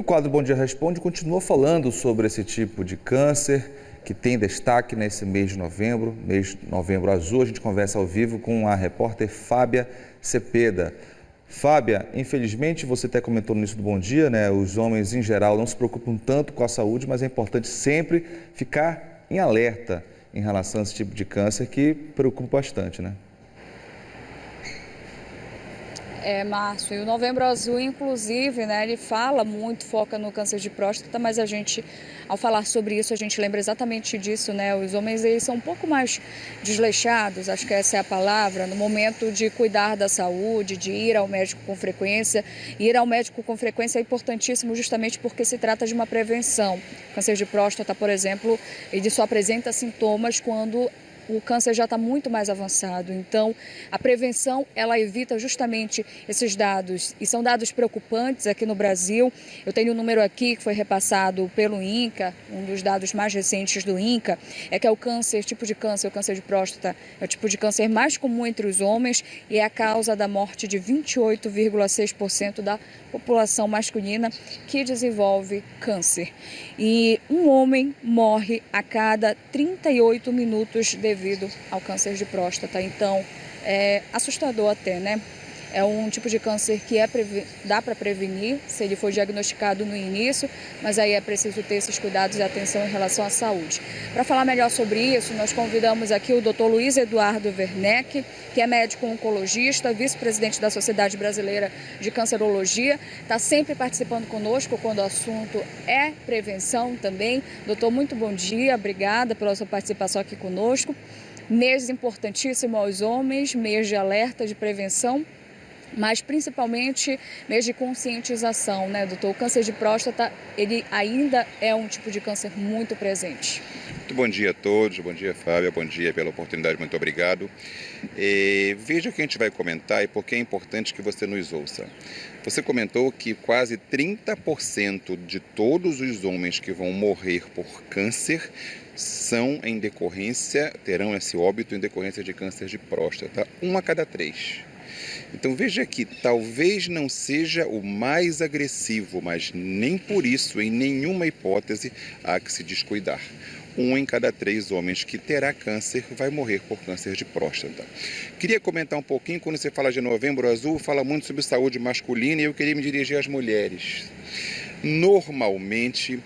quadro Bom Dia Responde continua falando sobre esse tipo de câncer que tem destaque nesse mês de novembro, mês de Novembro Azul. A gente conversa ao vivo com a repórter Fábia Cepeda. Fábia, infelizmente você até comentou no início do Bom Dia, né? Os homens em geral não se preocupam tanto com a saúde, mas é importante sempre ficar em alerta em relação a esse tipo de câncer que preocupa bastante, né? Márcio, e o Novembro Azul, inclusive, né, ele fala muito, foca no câncer de próstata, mas a gente, ao falar sobre isso, a gente lembra exatamente disso, né? Os homens, eles são um pouco mais desleixados, acho que essa é a palavra, no momento de cuidar da saúde, de ir ao médico com frequência. Ir ao médico com frequência é importantíssimo justamente porque se trata de uma prevenção. O câncer de próstata, por exemplo, ele só apresenta sintomas quando o câncer já está muito mais avançado. Então, a prevenção, ela evita justamente esses dados, e são dados preocupantes aqui no Brasil. Eu tenho um número aqui que foi repassado pelo INCA, um dos dados mais recentes do INCA, é que é o tipo de câncer, o câncer de próstata, é o tipo de câncer mais comum entre os homens e é a causa da morte de 28,6% da população masculina que desenvolve câncer. E um homem morre a cada 38 minutos devido ao câncer de próstata. Então, é assustador até, né? É um tipo de câncer que dá para prevenir se ele for diagnosticado no início, mas aí é preciso ter esses cuidados e atenção em relação à saúde. Para falar melhor sobre isso, nós convidamos aqui o Dr. Luiz Eduardo Werneck, que é médico oncologista, vice-presidente da Sociedade Brasileira de Cancerologia, está sempre participando conosco quando o assunto é prevenção também. Doutor, muito bom dia, obrigada pela sua participação aqui conosco. Mês importantíssimo aos homens, mês de alerta, de prevenção, mas principalmente mês de conscientização, né, doutor? O câncer de próstata, ele ainda é um tipo de câncer muito presente. Muito bom dia a todos, bom dia Fábia, bom dia pela oportunidade, muito obrigado. Veja o que a gente vai comentar e por que é importante que você nos ouça. Você comentou que quase 30% de todos os homens que vão morrer por câncer terão esse óbito em decorrência de câncer de próstata, 1 a cada 3. Então veja que talvez não seja o mais agressivo, mas nem por isso, em nenhuma hipótese, há que se descuidar. 1 em cada 3 homens que terá câncer vai morrer por câncer de próstata. Queria comentar um pouquinho, quando você fala de Novembro Azul, fala muito sobre saúde masculina e eu queria me dirigir às mulheres. Normalmente,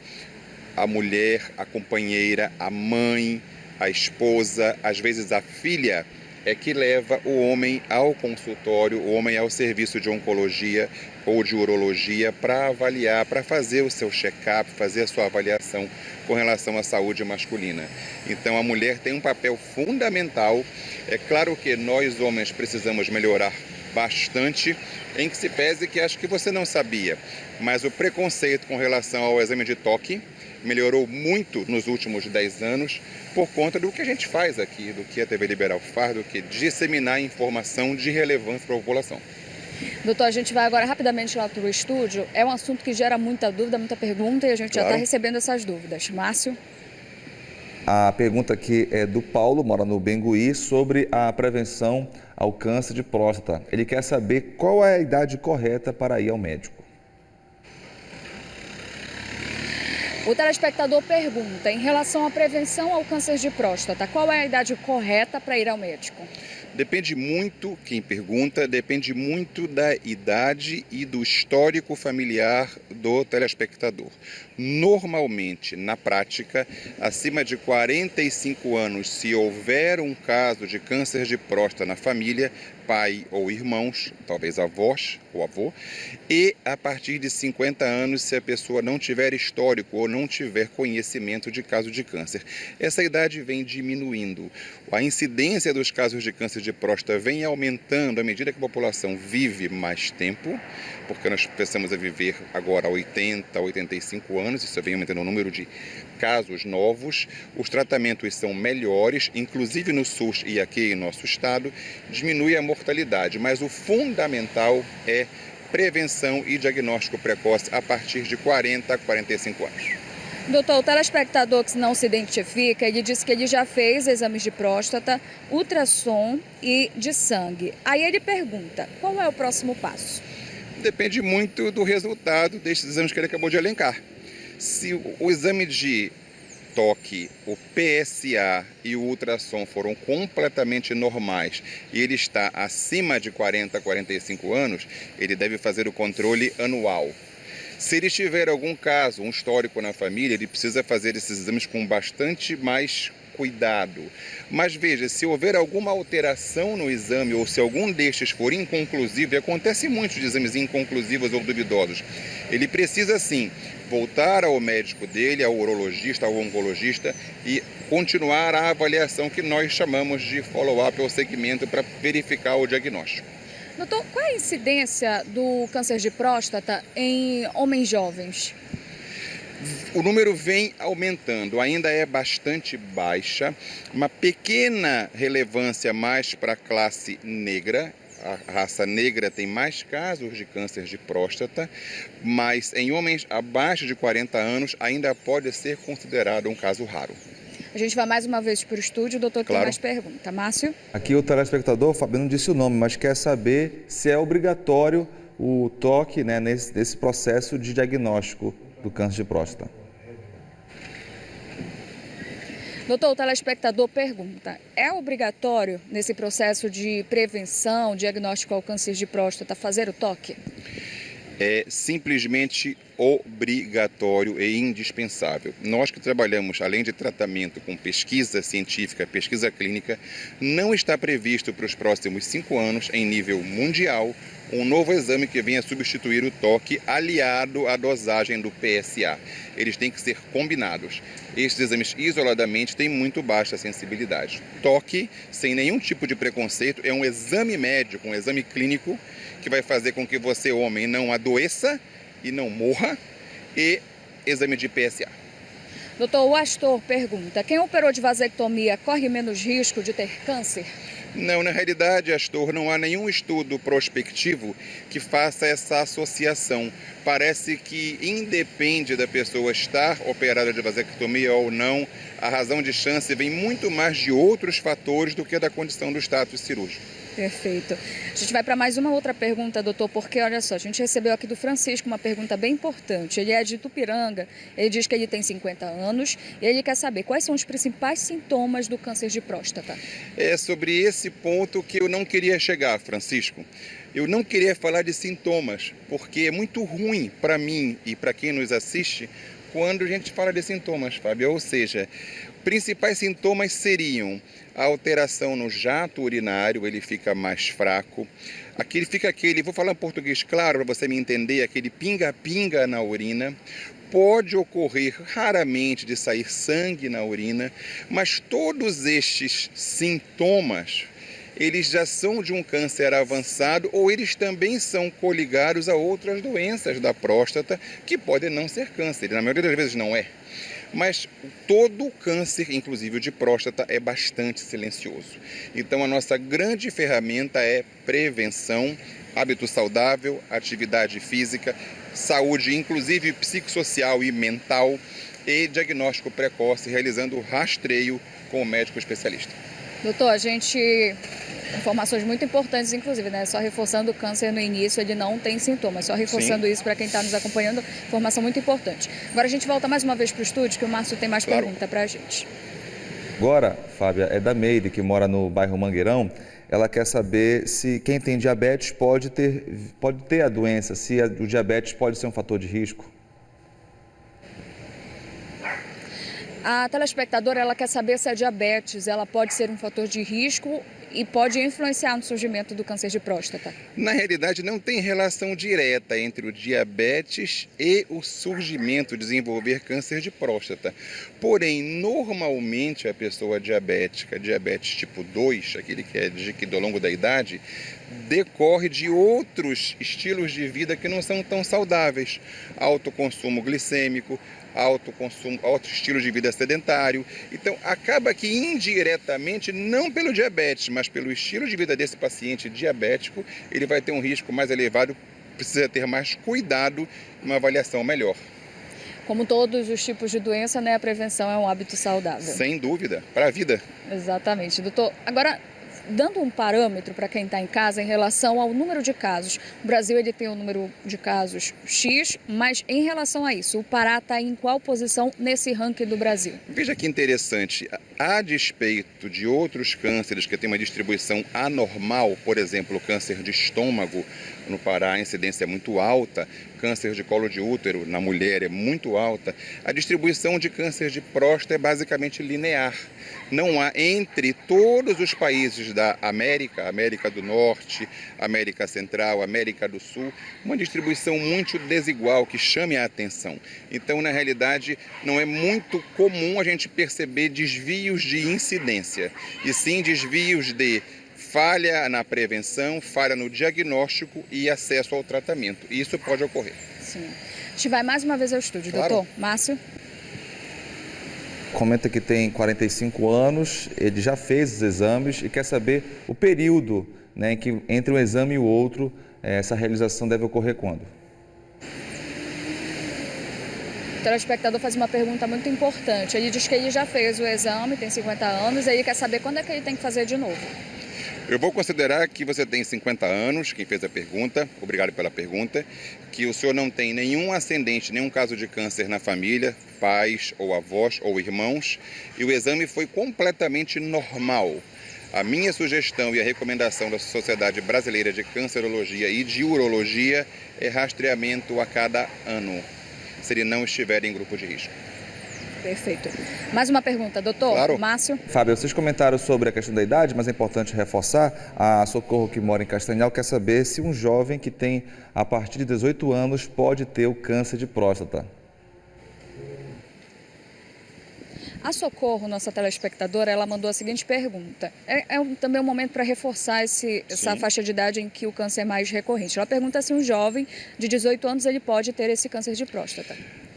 a mulher, a companheira, a mãe, a esposa, às vezes a filha, é que leva o homem ao consultório, o homem ao serviço de oncologia ou de urologia para avaliar, para fazer o seu check-up, fazer a sua avaliação com relação à saúde masculina. Então a mulher tem um papel fundamental. É claro que nós homens precisamos melhorar bastante, em que se pese que acho que você não sabia, mas o preconceito com relação ao exame de toque melhorou muito nos últimos 10 anos por conta do que a gente faz aqui, do que a TV Liberal faz, do que disseminar informação de relevância para a população. Doutor, a gente vai agora rapidamente lá para o estúdio. É um assunto que gera muita dúvida, muita pergunta e a gente já está recebendo essas dúvidas. Márcio? A pergunta aqui é do Paulo, mora no Bengui, sobre a prevenção ao câncer de próstata. Ele quer saber qual é a idade correta para ir ao médico. O telespectador pergunta, em relação à prevenção ao câncer de próstata, qual é a idade correta para ir ao médico? Depende muito, quem pergunta, depende muito da idade e do histórico familiar do telespectador. Normalmente, na prática, acima de 45 anos, se houver um caso de câncer de próstata na família, pai ou irmãos, talvez avós ou avô, e a partir de 50 anos, se a pessoa não tiver histórico ou não tiver conhecimento de caso de câncer. Essa idade vem diminuindo. A incidência dos casos de câncer de próstata vem aumentando à medida que a população vive mais tempo, porque nós começamos a viver agora 80, 85 anos, isso vem aumentando o número de casos novos, os tratamentos são melhores, inclusive no SUS e aqui em nosso estado, diminui a mortalidade, mas o fundamental é prevenção e diagnóstico precoce a partir de 40 a 45 anos. Doutor, o telespectador que não se identifica, ele disse que ele já fez exames de próstata, ultrassom e de sangue. Aí ele pergunta, qual é o próximo passo? Depende muito do resultado desses exames que ele acabou de elencar. Se o exame de toque, o PSA e o ultrassom foram completamente normais e ele está acima de 40 a 45 anos, ele deve fazer o controle anual. Se ele tiver algum caso, um histórico na família, ele precisa fazer esses exames com bastante mais cuidado. Mas veja, se houver alguma alteração no exame ou se algum destes for inconclusivo, e acontece muito de exames inconclusivos ou duvidosos, ele precisa sim voltar ao médico dele, ao urologista, ao oncologista e continuar a avaliação que nós chamamos de follow-up ou segmento para verificar o diagnóstico. Doutor, qual é a incidência do câncer de próstata em homens jovens? O número vem aumentando, ainda é bastante baixa, uma pequena relevância mais para a classe negra. A raça negra tem mais casos de câncer de próstata, mas em homens abaixo de 40 anos ainda pode ser considerado um caso raro. A gente vai mais uma vez para o estúdio, o doutor Claro. tem mais pergunta. Márcio? Aqui o telespectador, o Fabiano disse o nome, mas quer saber se é obrigatório o toque, né, nesse processo de diagnóstico do câncer de próstata. Doutor, o telespectador pergunta, é obrigatório nesse processo de prevenção, diagnóstico ao câncer de próstata, fazer o toque? É simplesmente obrigatório e indispensável. Nós que trabalhamos, além de tratamento com pesquisa científica, pesquisa clínica, não está previsto para os próximos 5 anos, em nível mundial, um novo exame que venha substituir o toque aliado à dosagem do PSA. Eles têm que ser combinados. Estes exames isoladamente têm muito baixa sensibilidade. Toque, sem nenhum tipo de preconceito, é um exame médico, um exame clínico que vai fazer com que você, homem, não adoeça e não morra, e exame de PSA. Doutor, o Astor pergunta, quem operou de vasectomia corre menos risco de ter câncer? Não, na realidade, Astor, não há nenhum estudo prospectivo que faça essa associação. Parece que independe da pessoa estar operada de vasectomia ou não, a razão de chance vem muito mais de outros fatores do que da condição do status cirúrgico. Perfeito. A gente vai para mais uma outra pergunta, doutor, porque olha só, a gente recebeu aqui do Francisco uma pergunta bem importante. Ele é de Itupiranga, ele diz que ele tem 50 anos e ele quer saber quais são os principais sintomas do câncer de próstata. É sobre esse ponto que eu não queria chegar, Francisco. Eu não queria falar de sintomas, porque é muito ruim para mim e para quem nos assiste quando a gente fala de sintomas, Fábio. Ou seja, principais sintomas seriam a alteração no jato urinário, ele fica mais fraco. Vou falar em português claro para você me entender, aquele pinga-pinga na urina. Pode ocorrer raramente de sair sangue na urina, mas todos estes sintomas, eles já são de um câncer avançado ou eles também são coligados a outras doenças da próstata que podem não ser câncer. Na maioria das vezes não é. Mas todo câncer, inclusive o de próstata, é bastante silencioso. Então a nossa grande ferramenta é prevenção, hábito saudável, atividade física, saúde inclusive psicossocial e mental e diagnóstico precoce, realizando rastreio com o médico especialista. Doutor, informações muito importantes, inclusive, né? Só reforçando, o câncer no início, ele não tem sintomas. Só reforçando isso para quem está nos acompanhando, informação muito importante. Agora a gente volta mais uma vez para o estúdio, que o Márcio tem mais pergunta para a gente. Agora, Fábia, é da Meire, que mora no bairro Mangueirão. Ela quer saber se quem tem diabetes pode ter a doença, se o diabetes pode ser um fator de risco. A telespectadora, ela quer saber se a diabetes ela pode ser um fator de risco e pode influenciar no surgimento do câncer de próstata. Na realidade, não tem relação direta entre o diabetes e o surgimento, desenvolver câncer de próstata. Porém, normalmente a pessoa diabética, diabetes tipo 2, aquele que é ao longo da idade, decorre de outros estilos de vida que não são tão saudáveis. Alto consumo glicêmico, alto estilo de vida sedentário. Então, acaba que indiretamente, não pelo diabetes, mas pelo estilo de vida desse paciente diabético, ele vai ter um risco mais elevado, precisa ter mais cuidado e uma avaliação melhor. Como todos os tipos de doença, né, a prevenção é um hábito saudável. Sem dúvida, para a vida. Exatamente. Doutor, agora dando um parâmetro para quem está em casa em relação ao número de casos. O Brasil ele tem um número de casos X, mas em relação a isso, o Pará está em qual posição nesse ranking do Brasil? Veja que interessante, a despeito de outros cânceres que têm uma distribuição anormal, por exemplo, o câncer de estômago, no Pará a incidência é muito alta, câncer de colo de útero na mulher é muito alta, a distribuição de câncer de próstata é basicamente linear. Não há entre todos os países da América do Norte, América Central, América do Sul, uma distribuição muito desigual que chame a atenção. Então, na realidade, não é muito comum a gente perceber desvios de incidência, e sim desvios de falha na prevenção, falha no diagnóstico e acesso ao tratamento. E isso pode ocorrer. Sim. A gente vai mais uma vez ao estúdio, Claro. doutor. Márcio? Comenta que tem 45 anos, ele já fez os exames e quer saber o período, né, em que entre um exame e o outro, essa realização deve ocorrer quando? O telespectador faz uma pergunta muito importante. Ele diz que ele já fez o exame, tem 50 anos, e ele quer saber quando é que ele tem que fazer de novo. Eu vou considerar que você tem 50 anos, quem fez a pergunta, obrigado pela pergunta, que o senhor não tem nenhum ascendente, nenhum caso de câncer na família, pais ou avós ou irmãos, e o exame foi completamente normal. A minha sugestão e a recomendação da Sociedade Brasileira de Cancerologia e de Urologia é rastreamento a cada ano, se ele não estiver em grupo de risco. Perfeito. Mais uma pergunta, doutor. Claro. Márcio? Fábio, vocês comentaram sobre a questão da idade, mas é importante reforçar, a Socorro, que mora em Castanhal, quer saber se um jovem que tem a partir de 18 anos pode ter o câncer de próstata. A Socorro, nossa telespectadora, ela mandou a seguinte pergunta. Também um momento para reforçar essa faixa de idade em que o câncer é mais recorrente. Ela pergunta se um jovem de 18 anos ele pode ter esse câncer de próstata.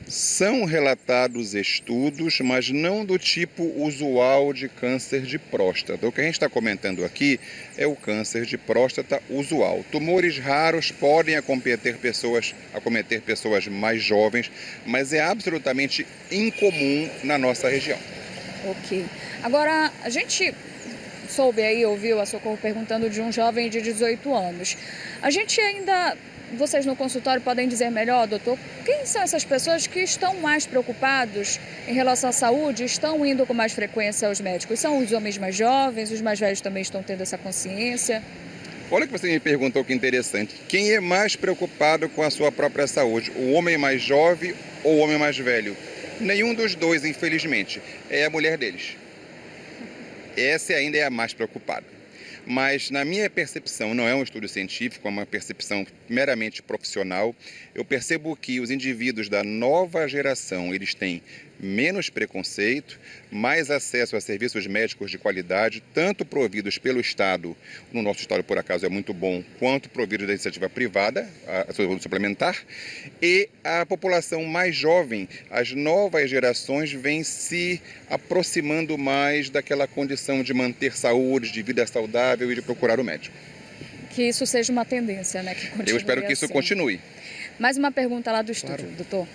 São relatados estudos, mas não do tipo usual de câncer de próstata. O que a gente está comentando aqui é o câncer de próstata usual. Tumores raros podem acometer pessoas mais jovens, mas é absolutamente incomum na nossa região. Ok. Agora, a gente soube aí, ouviu a Socorro perguntando de um jovem de 18 anos. A gente ainda... Vocês no consultório podem dizer melhor, doutor, quem são essas pessoas que estão mais preocupados em relação à saúde, estão indo com mais frequência aos médicos? São os homens mais jovens, os mais velhos também estão tendo essa consciência? Olha que você me perguntou, que interessante. Quem é mais preocupado com a sua própria saúde? O homem mais jovem ou o homem mais velho? Nenhum dos dois, infelizmente. É a mulher deles. Essa ainda é a mais preocupada. Mas, na minha percepção, não é um estudo científico, é uma percepção meramente profissional, eu percebo que os indivíduos da nova geração, eles têm menos preconceito, mais acesso a serviços médicos de qualidade, tanto providos pelo Estado, no nosso Estado, por acaso, é muito bom, quanto providos da iniciativa privada, a suplementar, e a população mais jovem, as novas gerações, vêm se aproximando mais daquela condição de manter saúde, de vida saudável e de procurar o médico. Que isso seja uma tendência, né? Que continue. Eu espero que isso assim. continue. Mais uma pergunta lá do estúdio, doutor.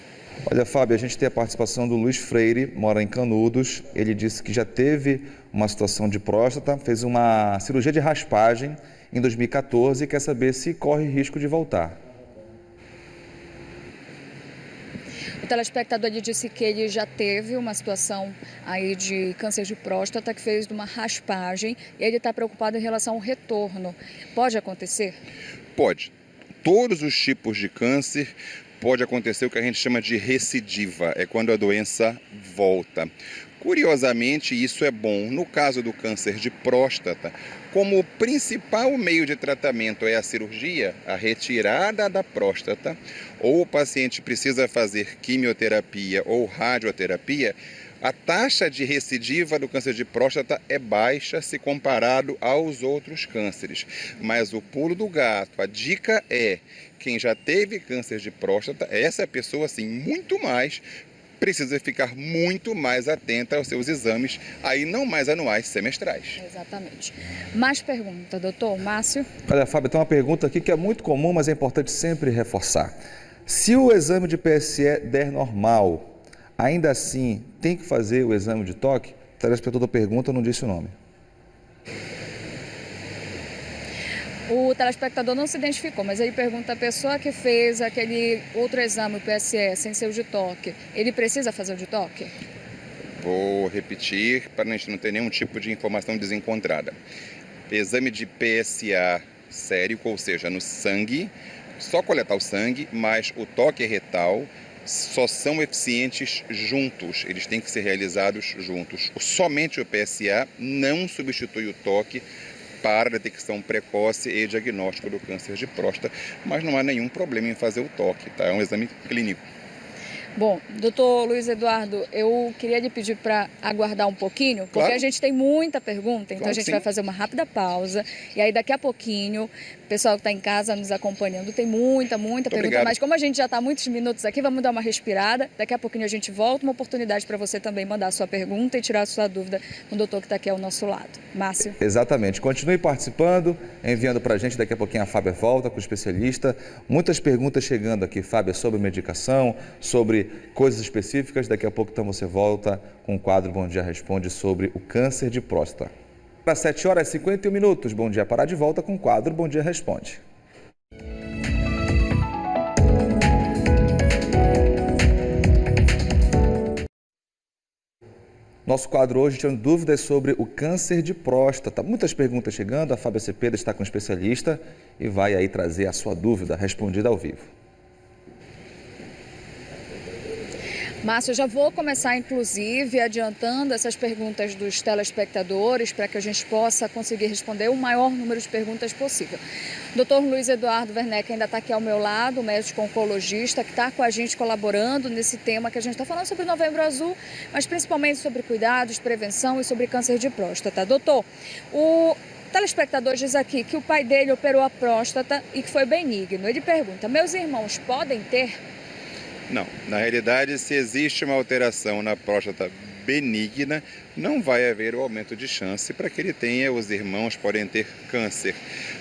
Olha, Fábio, a gente tem a participação do Luiz Freire, mora em Canudos. Ele disse que já teve uma situação de próstata, fez uma cirurgia de raspagem em 2014 e quer saber se corre risco de voltar. O telespectador lhe disse que ele já teve uma situação aí de câncer de próstata, que fez uma raspagem, e ele está preocupado em relação ao retorno. Pode acontecer? Pode. Todos os tipos de câncer pode acontecer o que a gente chama de recidiva, é quando a doença volta. Curiosamente, isso é bom. No caso do câncer de próstata, como o principal meio de tratamento é a cirurgia, a retirada da próstata, ou o paciente precisa fazer quimioterapia ou radioterapia, a taxa de recidiva do câncer de próstata é baixa se comparado aos outros cânceres. Mas o pulo do gato, a dica é, quem já teve câncer de próstata, essa pessoa, assim, muito mais, precisa ficar muito mais atenta aos seus exames, aí não mais anuais, semestrais. Exatamente. Mais pergunta, doutor Márcio? Olha, Fábio, tem uma pergunta aqui que é muito comum, mas é importante sempre reforçar. Se o exame de PSE der normal, ainda assim, tem que fazer o exame de toque? O telespectador pergunta, não disse o nome. O telespectador não se identificou, mas ele pergunta: a pessoa que fez aquele outro exame, o PSE, sem ser o de toque, ele precisa fazer o de toque? Vou repetir para a gente não ter nenhum tipo de informação desencontrada. Exame de PSA sérico, ou seja, no sangue, só coletar o sangue, mas o toque retal só são eficientes juntos, eles têm que ser realizados juntos. Somente o PSA não substitui o toque para a detecção precoce e diagnóstico do câncer de próstata, mas não há nenhum problema em fazer o toque, tá? É um exame clínico. Bom, doutor Luiz Eduardo, eu queria lhe pedir para aguardar um pouquinho, porque Claro. a gente tem muita pergunta, então Claro a gente que vai sim. fazer uma rápida pausa, e aí daqui a pouquinho, o pessoal que está em casa nos acompanhando, tem muita pergunta, Obrigado. mas como a gente já está muitos minutos aqui, vamos dar uma respirada, daqui a pouquinho a gente volta, uma oportunidade para você também mandar a sua pergunta e tirar a sua dúvida com o doutor que está aqui ao nosso lado. Márcio. Exatamente. Continue participando, enviando para a gente. Daqui a pouquinho a Fábia volta com o especialista. Muitas perguntas chegando aqui, Fábia, sobre medicação, sobre coisas específicas. Daqui a pouco então você volta com o quadro Bom Dia Responde sobre o câncer de próstata. Para 7 horas e 51 minutos. Bom Dia Pará de volta com o quadro Bom Dia Responde. Nosso quadro hoje tirando dúvidas sobre o câncer de próstata. Muitas perguntas chegando, a Fábia Cepeda está com um especialista e vai aí trazer a sua dúvida respondida ao vivo. Márcio, eu já vou começar, inclusive, adiantando essas perguntas dos telespectadores para que a gente possa conseguir responder o maior número de perguntas possível. Dr. Luiz Eduardo Werneck ainda está aqui ao meu lado, médico oncologista, que está com a gente colaborando nesse tema que a gente está falando sobre Novembro Azul, mas principalmente sobre cuidados, prevenção e sobre câncer de próstata. Doutor, o telespectador diz aqui que o pai dele operou a próstata e que foi benigno. Ele pergunta: meus irmãos podem ter? Não, na realidade, se existe uma alteração na próstata benigna, não vai haver o aumento de chance para que ele tenha, os irmãos podem ter câncer.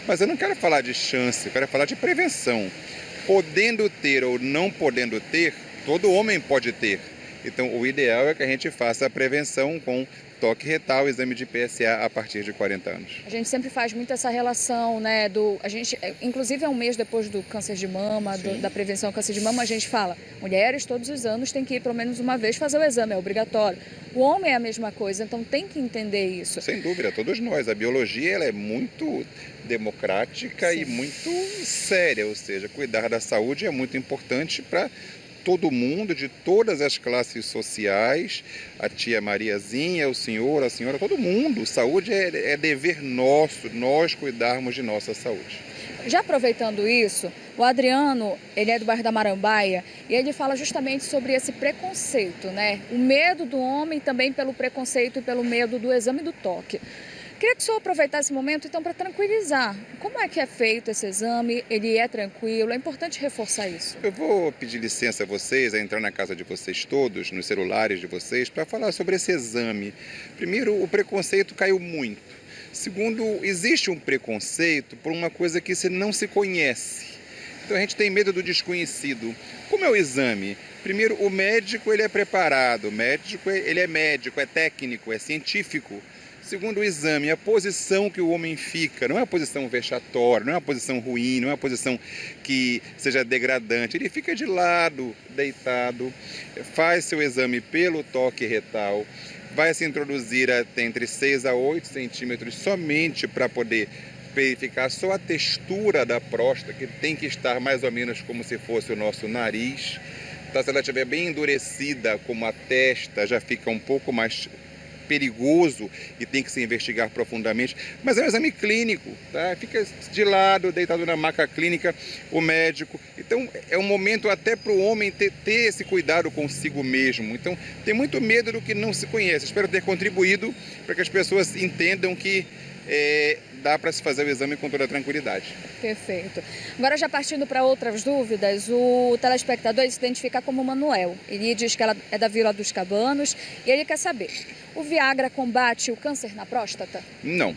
Mas eu não quero falar de chance, eu quero falar de prevenção. Podendo ter ou não podendo ter, todo homem pode ter. Então, o ideal é que a gente faça a prevenção com toque retal, exame de PSA a partir de 40 anos. A gente sempre faz muito essa relação, né? Inclusive é um mês depois do câncer de mama, da prevenção ao câncer de mama, a gente fala: mulheres todos os anos têm que ir pelo menos uma vez fazer o exame, é obrigatório. O homem é a mesma coisa, então tem que entender isso. Sem dúvida, todos nós. A biologia ela é muito democrática e muito séria, ou seja, cuidar da saúde é muito importante para todo mundo, de todas as classes sociais, a tia Mariazinha, o senhor, a senhora, todo mundo. Saúde é dever nosso, nós cuidarmos de nossa saúde. Já aproveitando isso, o Adriano, ele é do bairro da Marambaia, e ele fala justamente sobre esse preconceito, né? O medo do homem também pelo preconceito e pelo medo do exame do toque. Queria que o senhor aproveitasse esse momento, então, para tranquilizar. Como é que é feito esse exame? Ele é tranquilo? É importante reforçar isso. Eu vou pedir licença a vocês, a entrar na casa de vocês todos, nos celulares de vocês, para falar sobre esse exame. Primeiro, o preconceito caiu muito. Segundo, existe um preconceito por uma coisa que não se conhece. Então, a gente tem medo do desconhecido. Como é o exame? Primeiro, o médico ele é preparado, o médico ele é médico, é técnico, é científico. Segundo o exame, a posição que o homem fica, não é uma posição vexatória, não é uma posição ruim, não é uma posição que seja degradante. Ele fica de lado, deitado, faz seu exame pelo toque retal, vai se introduzir até entre 6 a 8 centímetros somente para poder verificar só a textura da próstata, que tem que estar mais ou menos como se fosse o nosso nariz. Então, se ela estiver bem endurecida, como a testa, já fica um pouco mais perigoso e tem que se investigar profundamente, mas é um exame clínico, tá? Fica de lado, deitado na maca clínica, o médico. Então é um momento até para o homem ter esse cuidado consigo mesmo. Então tem muito medo do que não se conhece. Espero ter contribuído para que as pessoas entendam que dá para se fazer o exame com toda tranquilidade. Perfeito. Agora, já partindo para outras dúvidas, o telespectador se identifica como Manuel. Ele diz que ela é da Vila dos Cabanos e ele quer saber: o Viagra combate o câncer na próstata? Não.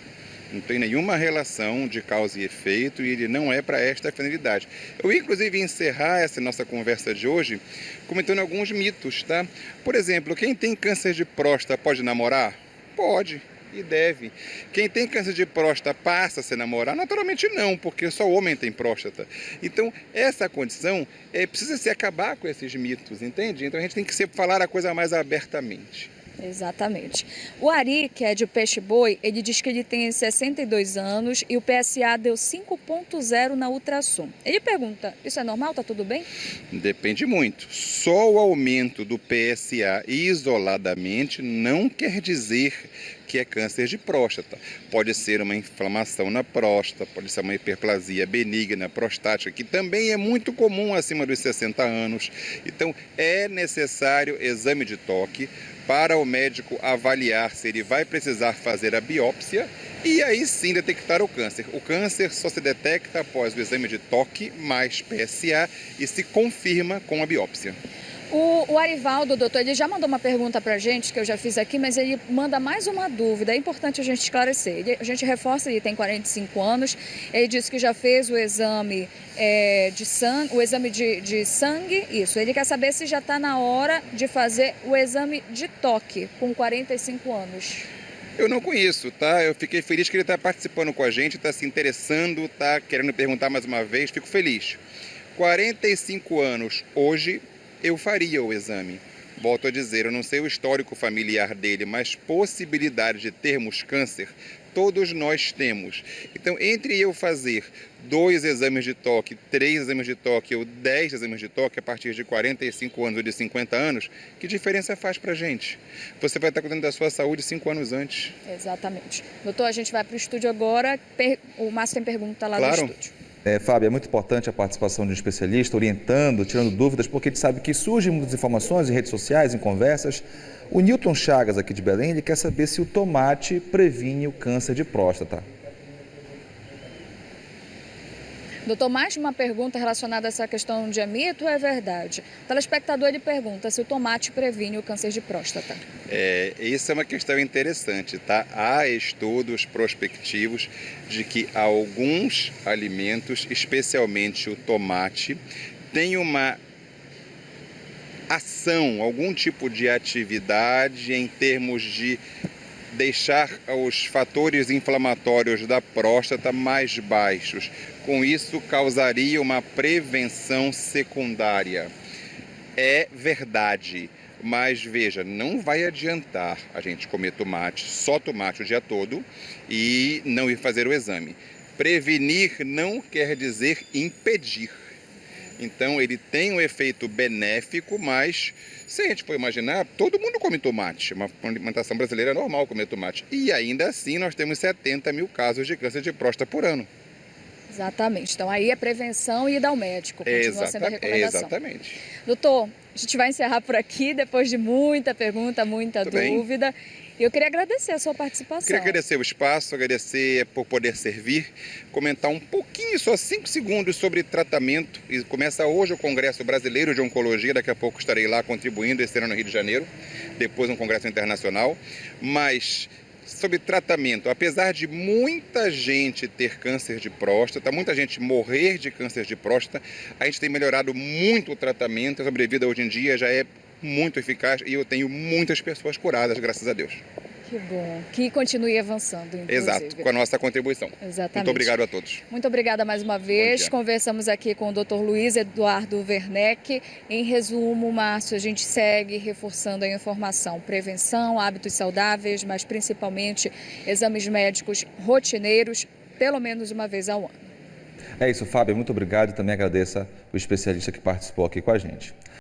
Não tem nenhuma relação de causa e efeito e ele não é para esta finalidade. Eu, inclusive, encerrar essa nossa conversa de hoje comentando alguns mitos, tá? Por exemplo, quem tem câncer de próstata pode namorar? Pode. E deve. Quem tem câncer de próstata passa a se namorar? Naturalmente não, porque só o homem tem próstata. Então, essa condição precisa se acabar com esses mitos, entende? Então, a gente tem que falar a coisa mais abertamente. Exatamente. O Ari, que é de Peixe-Boi, ele diz que ele tem 62 anos e o PSA deu 5,0 na ultrassom. Ele pergunta, isso é normal? Tá tudo bem? Depende muito. Só o aumento do PSA isoladamente não quer dizer que é câncer de próstata. Pode ser uma inflamação na próstata, pode ser uma hiperplasia benigna prostática, que também é muito comum acima dos 60 anos. Então, é necessário exame de toque para o médico avaliar se ele vai precisar fazer a biópsia e aí sim detectar o câncer. O câncer só se detecta após o exame de toque mais PSA e se confirma com a biópsia. O Arivaldo, doutor, ele já mandou uma pergunta para a gente, que eu já fiz aqui, mas ele manda mais uma dúvida, é importante a gente esclarecer. A gente reforça, ele tem 45 anos, ele disse que já fez o exame de sangue, isso. Ele quer saber se já está na hora de fazer o exame de toque, com 45 anos. Eu não conheço, tá? Eu fiquei feliz que ele está participando com a gente, está se interessando, está querendo perguntar mais uma vez, fico feliz. 45 anos hoje, eu faria o exame. Volto a dizer, eu não sei o histórico familiar dele, mas possibilidade de termos câncer, todos nós temos. Então, entre eu fazer 2 exames de toque, 3 exames de toque ou 10 exames de toque a partir de 45 anos ou de 50 anos, que diferença faz pra gente? Você vai estar cuidando da sua saúde 5 anos antes. Exatamente. Doutor, a gente vai para o estúdio agora. O Márcio tem pergunta lá Claro. no estúdio. Fábio, é muito importante a participação de um especialista, orientando, tirando dúvidas, porque a gente sabe que surgem muitas informações em redes sociais, em conversas. O Newton Chagas, aqui de Belém, ele quer saber se o tomate previne o câncer de próstata. Doutor, mais uma pergunta relacionada a essa questão de mito ou é verdade? O telespectador ele pergunta se o tomate previne o câncer de próstata. Isso é uma questão interessante, tá? Há estudos prospectivos de que alguns alimentos, especialmente o tomate, têm uma ação, algum tipo de atividade em termos de deixar os fatores inflamatórios da próstata mais baixos. Com isso, causaria uma prevenção secundária. É verdade, mas veja, não vai adiantar a gente comer tomate, só tomate o dia todo e não ir fazer o exame. Prevenir não quer dizer impedir. Então, ele tem um efeito benéfico, mas se a gente for imaginar, todo mundo come tomate. Uma alimentação brasileira é normal comer tomate. E ainda assim, nós temos 70 mil casos de câncer de próstata por ano. Exatamente. Então, aí é prevenção e ir ao médico. Continua sendo a recomendação. Exatamente. Doutor, a gente vai encerrar por aqui, depois de muita pergunta, muita dúvida. E eu queria agradecer a sua participação. Queria agradecer o espaço, agradecer por poder servir, comentar um pouquinho, só 5 segundos sobre tratamento. E começa hoje o Congresso Brasileiro de Oncologia, daqui a pouco estarei lá contribuindo esse ano no Rio de Janeiro, depois um congresso internacional. Mas sobre tratamento, apesar de muita gente ter câncer de próstata, muita gente morrer de câncer de próstata, a gente tem melhorado muito o tratamento, a sobrevida hoje em dia já é muito eficaz e eu tenho muitas pessoas curadas, graças a Deus. Que bom. Que continue avançando, inclusive. Exato, com a nossa contribuição. Exatamente. Muito obrigado a todos. Muito obrigada mais uma vez. Conversamos aqui com o Dr. Luiz Eduardo Werneck. Em resumo, Márcio, a gente segue reforçando a informação. Prevenção, hábitos saudáveis, mas principalmente exames médicos rotineiros, pelo menos uma vez ao ano. É isso, Fábio. Muito obrigado e também agradeço o especialista que participou aqui com a gente.